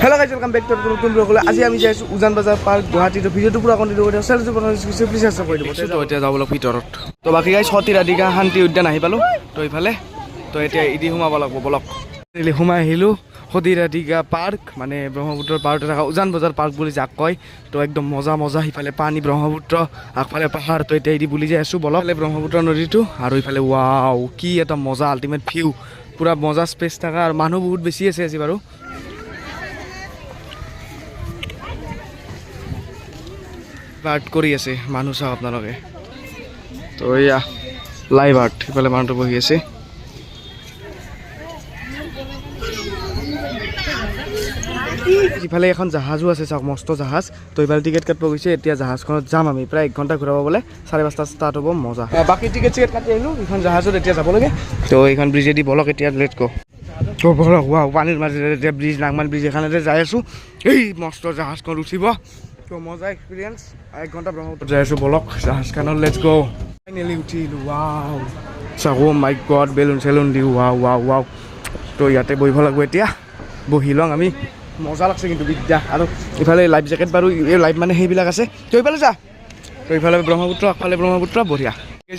Hello guys, welcome back to our channel. আজি আমি যাই আছো উজান বাজাৰ পাৰ্ক গুৱাহাটীৰ ভিডিঅ'টো পুৰা কন্টিনিউ কৰি আছো চেলেঞ্জ বনাইছো প্লিজ সাবস্ক্ৰাইব কৰি দিব তো এতিয়া যাব লগ ভিতৰত তো বাকি গাইছ সতী ৰাধিকা শান্তি উদ্যান আহি পালো তো ইফালে তো এতিয়া ইদি সোমাব লাগিব বলক সোমাই আহিলো সতী ৰাধিকা পাৰ্ক মানে ব্ৰহ্মপুত্ৰৰ পাৰতে থকা উজান বাজাৰ পাৰ্ক বুলি যাক কয় তো একদম মজা মজা ইফালে পানী ব্ৰহ্মপুত্ৰ আগফালে পাহাৰ তো এতিয়া ইদি বুলি যাই আছো বলক ব্ৰহ্মপুত্ৰ নদীটো আৰু ইফালে ওয়াও কি এটা মজা আল্টিমেট ভিউ পুৰা মজা স্পেচ থকা আৰু মানুহ বহুত বেছি আছে আজি বাৰু আৰ্ট কৰি আছে মানুহ চাওক আপোনালোকে তো এয়া লাইভ আর্ট ইফালে মানুহটো বহি আছে ইফালে এখন জাহাজো আছে চাওক মস্ত জাহাজ তো ইফালে টিকেট কাটিব গৈছে এতিয়া জাহাজখনত যাম আমি প্ৰায় 1 ঘণ্টা ঘূৰাব বোলে 5:30 ষ্টাৰ্ট হ'ব মজা বাকি টিকেট কাটি আহিলো এখন জাহাজত এতিয়া যাব লাগে তো এইখন ব্ৰিজেদি বলক এতিয়া লেটস গো তো বলক ওয়াও পানীৰ মাজেৰে এতিয়া ব্ৰিজ নাগমান ব্ৰিজ এখনতে যাই আছো এই মস্ত জাহাজখন উঠিব তো মজা এক্সপিৰিয়েন্স 1 ঘণ্টা ব্ৰহ্মপুত্ৰ যাই আছো বলক জাহাজখনত লেটস গো ফাইনালি উঠিলো ওয়াও চাওক ও মাই গড বেলুন চেলুন দি ওয়াও ওয়াও ওয়াও তো ইয়াতে বহিব লাগিব এতিয়া বহি লং আমি মজা লাগছে কিন্তু বিদ্যা আৰু ইফালে লাইফ জ্যাকেট বাৰু এই লাইফ মানে সেইবিলাক আছে তো ইফালে যা তো ইফালে ব্ৰহ্মপুত্ৰ আগফালে ব্ৰহ্মপুত্ৰ বঢ়িয়া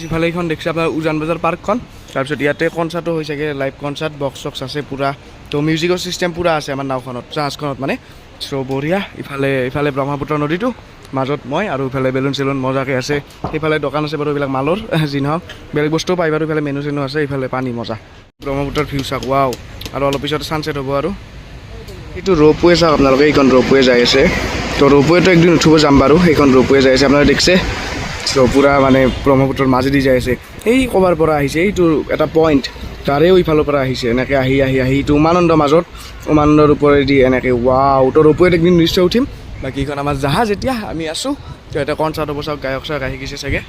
ইফালে এইখন দেখছে আপোনাৰ উজান বাজাৰ পাৰ্কখন তাৰপিছত ইয়াতে কনচাৰ্টো হৈ চাগে লাইভ কনচাৰ্ট বক্স চক্স আছে পুৰা তো মিউজিকৰ চিষ্টেম পুৰা আছে আমাৰ নাওখনত জাহাজখনত মানে চ' বঢ়িয়া ইফালে ব্ৰহ্মপুত্ৰ নদীটো মাজত মই আৰু ইফালে বেলুন চেলুন মজাকৈ আছে সেইফালে দোকান আছে বাৰু এইবিলাক মালৰ যি নহওক বেলেগ বস্তুও পাই বাৰু ইফালে মেনু চেনু আছে ইফালে পানী মজা ব্ৰহ্মপুত্ৰৰ ভিউ চাওক ৱাও আৰু অলপ পিছত ছানছেট হ'ব আৰু এইটো ৰ'পৱে চাওক আপোনালোকে এইখন ৰ'পৱে যাই আছে তো ৰ'পৱেটো একদিন উঠিব যাম বাৰু সেইখন ৰ'পৱে যাই আছে আপোনালোকে দেখিছে চ' পুৰা মানে ব্ৰহ্মপুত্ৰৰ মাজেদি যাই আছে এই ক'বাৰ পৰা আহিছে এইটো এটা পইণ্ট তাৰেও ইফালৰ পৰা আহিছে এনেকৈ আহি এইটো উমানন্দৰ মাজত উমানন্দৰ ওপৰেদি এনেকৈ ৱাও তো ৰ'পৱেত একদিন নিশ্চয় উঠিম বাকী এইখন আমাৰ জাহাজ এতিয়া আমি আছোঁ তো এটা কনচাৰ্ট হ'ব চাওক গায়ক চায়ক আহি গৈছে চাগে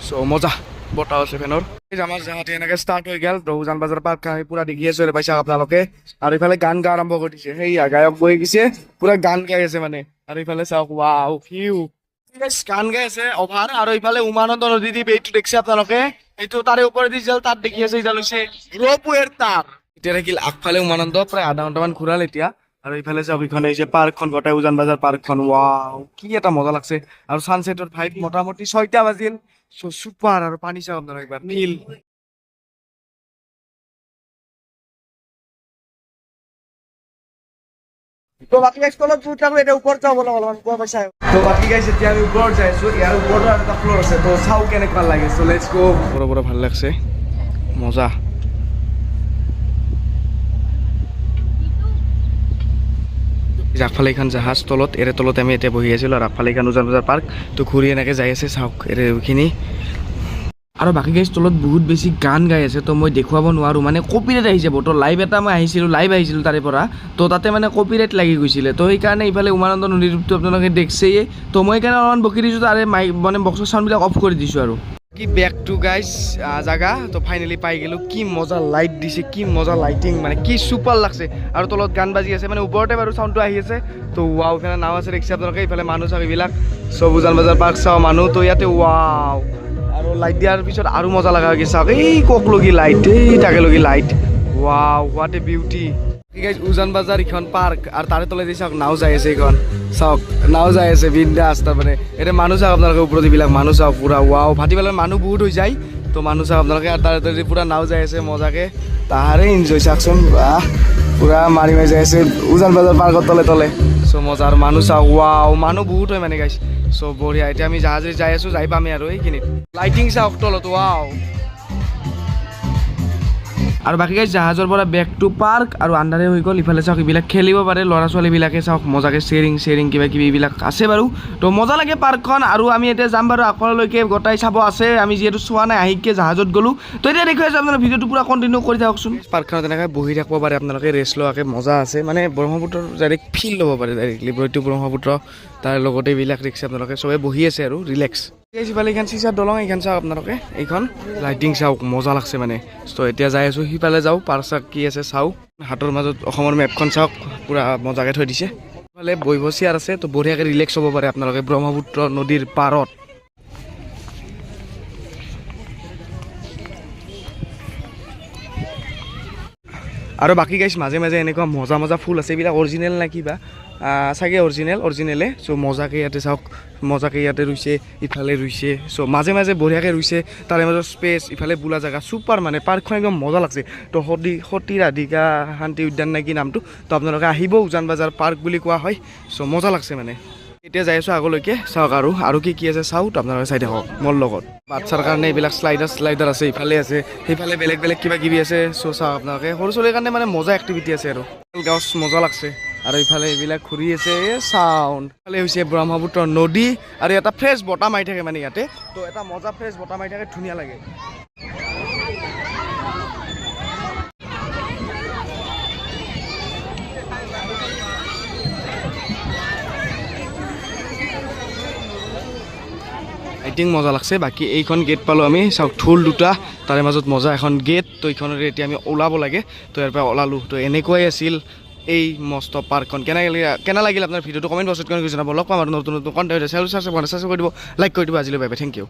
চ' মজা বতাহ আছে ফেনৰ আমাৰ জাহাজ এনেকৈ ষ্টাৰ্ট হৈ গ'ল তো উজান বাজাৰ পাৰ্ক পুৰা দেখি আছোঁ পাইছে আপোনালোকে আৰু ইফালে গান গোৱা আৰম্ভ কৰি দিছে সেয়া গায়ক বহি গৈছে পুৰা গান গাই আছে মানে আৰু ইফালে চাওক ৱাও ভিউ গান গাই আছে অভাৰ আৰু ইফালে উমানন্দ নদী দ্বীপ এইটো দেখিছে আপোনালোকে এইটো তাৰে ওপৰেদি যাল তাত দেখি আছে এতিয়া লৈছে ৰ'পৱেৰ তাৰ এতিয়া থাকিল আগফালে উমানন্দ প্ৰায় আধা ঘণ্টামান ঘূৰাল এতিয়া আৰু ইফালে চাওক ইখনে এই যে পাৰ্কখন গোটেই উজান বাজাৰ পাৰ্কখন ৱাও কি এটা মজা লাগছে আৰু ছানছেটৰ ভাইব মোটামুটি 6টা বাজিল চ' চুপাৰ আৰু পানী চাওক আপোনালোকে একবাৰ ফিল তো বাকি গাইছ তলত উঠালো এটা ওপৰত যাব অলপমান কোৱা পাইছা তো বাকি গাইছ এতিয়া আমি ওপৰত যাই আছো ইয়াৰ ওপৰত আৰু এটা ফ্লোৰ আছে তো চাও কেনেকুৱা লাগে চ' লেটছ গো বড় ভাল লাগছে মজা আগফালে এখন জাহাজ তলত এৰে তলত আমি এতিয়া বহি আছিলোঁ আৰু আগফালে এখন উজান বাজাৰ পাৰ্ক তো ঘূৰি এনেকৈ যাই আছে চাওক এৰেখিনি আৰু বাকী গাইছ তলত বহুত বেছি গান গাই আছে তো মই দেখুৱাব নোৱাৰোঁ মানে কপিৰাইট আহি যাব তো লাইভ এটা মই লাইভ আহিছিলোঁ তাৰে পৰা তো তাতে মানে কপিৰাইট লাগি গৈছিলে তো সেইকাৰণে ইফালে উমানন্দ নদীটো আপোনালোকে দেখিছেই তো মই সেইকাৰণে অলপমান বকি দিছোঁ তাৰে মানে বক্সৰ চাউণ্ডবিলাক অফ কৰি দিছোঁ আৰু কি বেক টু গাইজ জাগা তো ফাইনেলি পাই গ'লোঁ কি মজা লাইট দিছে কি মজা লাইটিং মানে কি চুপাৰ লাগছে আৰু তলত গান বাজি আছে মানে ওপৰতে বাৰু চাউণ্ডটো আহি আছে তো ৱাও ইফালে নাও আছে দেখিছে আপোনালোকে ইফালে মানুহ চাওক এইবিলাক চব উজান বাজাৰ পাৰ্ক চাওঁ মানুহ তো ইয়াতে ৱাও আৰু লাইট দিয়াৰ পিছত আৰু মজা লগা হৈ গৈছে চাওক এই কক লগি লাইট এই তাকে লগি light wow what a beauty guys উজান বাজাৰ ইখন পাৰ্ক আৰু তাৰে তলে দি চাওক নাও যাই আছে এইখন চাওক নাও যাই আছে বিন্দাছ তাৰমানে এতিয়া মানুহ চাওক আপোনালোকে ওপৰত এইবিলাক মানুহ চাওক পুৰা ৱাও ভাটি পেলাই মানুহ বহুত হৈ যায় তো মানুহ চাওক আপোনালোকে আৰু তাৰে তলে পুৰা নাও যাই আছে মজাকে তাহাৰে এনজয় চাওকচোন পুৰা মাৰি যাই আছে উজান বাজাৰ পাৰ্কত তলে তলে চ' মজা আৰু মানুহ চাওক ৱাও মানুহ বহুত হয় মানে গাইজ চ' বঢ়িয়া এতিয়া আমি জাহাজে যাই আছোঁ যাই পামেই আৰু এইখিনিত লাইটিং চাওক তলত ৱাও আৰু বাকী গাইজ জাহাজৰ পৰা বেক টু পাৰ্ক আৰু আন্ধাৰে হৈ গ'ল ইফালে চাওক এইবিলাক খেলিব পাৰে ল'ৰা ছোৱালীবিলাকে চাওক মজাকৈ চেৰিং কিবা কিবি এইবিলাক আছে বাৰু তো মজা লাগে পাৰ্কখন আৰু আমি এতিয়া যাম বাৰু আগফাললৈকে গোটাই চাব আছে আমি যিহেতু চোৱা নাই আহিকে জাহাজত গ'লোঁ তো এতিয়া দেখুৱাই আছোঁ আপোনাৰ ভিডিঅ'টো পুৰা কণ্টিনিউ কৰি থাককচোন পাৰ্কখনত তেনেকৈ বহি থাকিব পাৰে আপোনালোকে ৰেষ্ট লোৱাকৈ মজা আছে মানে ব্ৰহ্মপুত্ৰৰ ডাইৰেক্ট ফিল ল'ব পাৰে ডাইৰেক্টলি এইটো ব্ৰহ্মপুত্ৰ তাৰ লগতে এইবিলাক দেখিছে আপোনালোকে চবে বহি আছে আৰু ৰিলেক্স সিফালে এইখন চিচাৰ দলং এইখন চাওক আপোনালোকে এইখন লাইটিং চাওক মজা লাগছে মানে ত' এতিয়া যাই আছোঁ সিফালে যাওঁ পাৰ্ক চাৰ্ক কি আছে চাওঁ হাতৰ মাজত অসমৰ মেপখন চাওক পুৰা মজাকৈ থৈ দিছে ইফালে বহিব চেয়াৰ আছে তো বঢ়িয়াকৈ ৰিলেক্স হ'ব পাৰে আপোনালোকে ব্ৰহ্মপুত্ৰ নদীৰ পাৰত আৰু বাকী গাইছ মাজে মাজে এনেকুৱা মজা মজা ফুল আছে এইবিলাক অৰিজিনেল নে কিবা চাগে অৰিজিনেলে চ' মজাকৈ ইয়াতে চাওক মজাকৈ ইয়াতে ৰুইছে ইফালে ৰুইছে চ' মাজে মাজে বঢ়িয়াকৈ ৰুইছে তাৰে মাজত স্পেচ ইফালে বোলা জেগা চুপাৰ মানে পাৰ্কখন একদম মজা লাগছে তো সতী ৰাধিকা শান্তি উদ্যান নে কি নামটো তো আপোনালোকে আহিব উজান বজাৰ পাৰ্ক বুলি কোৱা হয় চ' মজা লাগছে মানে এতিয়া যাই আছোঁ আগলৈকে চাওক আৰু কি আছে চাওক তো আপোনালোকে চাই থাকক মোৰ লগত বাচ্ছাৰ কাৰণে এইবিলাক শ্লাইডাৰ আছে ইফালে আছে সেইফালে বেলেগ কিবা কিবি আছে চ' চাওক আপোনালোকে সৰু ছোৱালীৰ কাৰণে মানে মজা এক্টিভিটি আছে আৰু গছ মজা লাগছে আৰু ইফালে এইবিলাক ঘূৰি আছে চাউণ্ড ইফালে হৈছে ব্ৰহ্মপুত্ৰ নদী আৰু এটা ফ্ৰেছ বতাহ মাৰি থাকে মানে ইয়াতে তো এটা মজা ফ্ৰেছ বতাহ মাৰি থাকে ধুনীয়া লাগে লাইটিং মজা লাগছে বাকী এইখন গেট পালোঁ আমি চাওক ঢোল দুটা তাৰে মাজত মজা এখন গেট তো এইখনৰে এতিয়া আমি ওলাব লাগে তো ইয়াৰ পৰা ওলালোঁ তো এনেকুৱাই আছিল এই মস্ত পাৰ্কখন কেনে লাগিল আপোনাৰ ভিডিঅ'টো কমেণ্ট বক্সত জনাব লগ পাম আৰু নতুন কণ্টেণ্ট কৰি দিব লাইক কৰি দিব আজিলৈ বাই বাই থেংক ইউ